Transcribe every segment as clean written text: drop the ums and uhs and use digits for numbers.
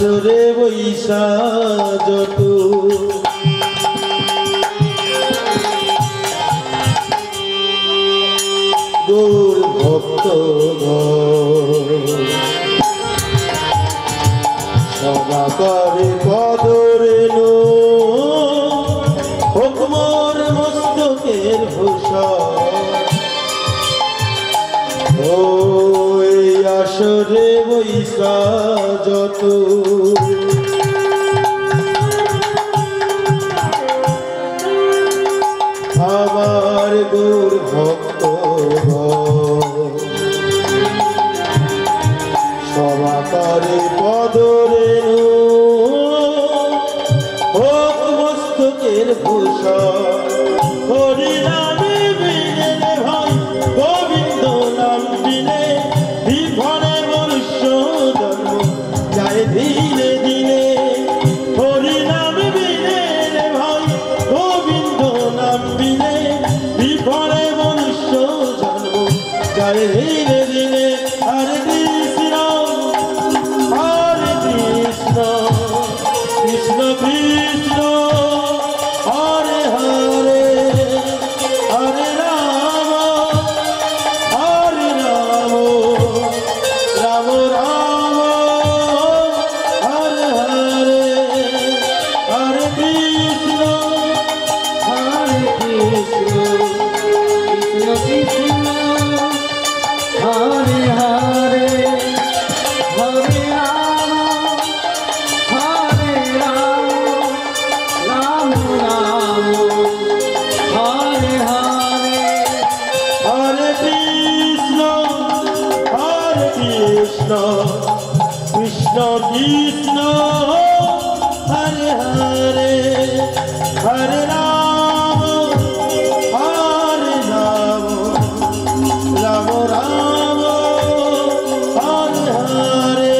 আসরে বৈশা যত গৌর ভক্ত সদা করে পদরে নো হোক মোর মস্তকের ভূষণ ওই আসরে বৈশা যত আমার গৌর ভক্ত সবাকারে পদরে হোক মস্তকের ভূষণ হরি নামে বিনে ভাই গোবিন্দ নাম বিনে বিভরে মনুষ্য জন্ম যায় ধীরে ধীরে হরি নামে বিনে ভাই গোবিন্দ নাম বিনে বিভরে মনুষ্য জন্ম যায় ধীরে ধীরে হরে কৃষ্ণ কৃষ্ণ কৃষ্ণ হরে হরে হরে রাম রাম রাম হরে হরে হরে কৃষ্ণ কৃষ্ণ কৃষ্ণ হরে হরে হরে রাম রাম রাম হরে হরে হরে কৃষ্ণ কৃষ্ণ কৃষ্ণ হরে হরে হরে রাম রাম রাম হরে হরে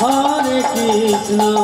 হরে কৃষ্ণ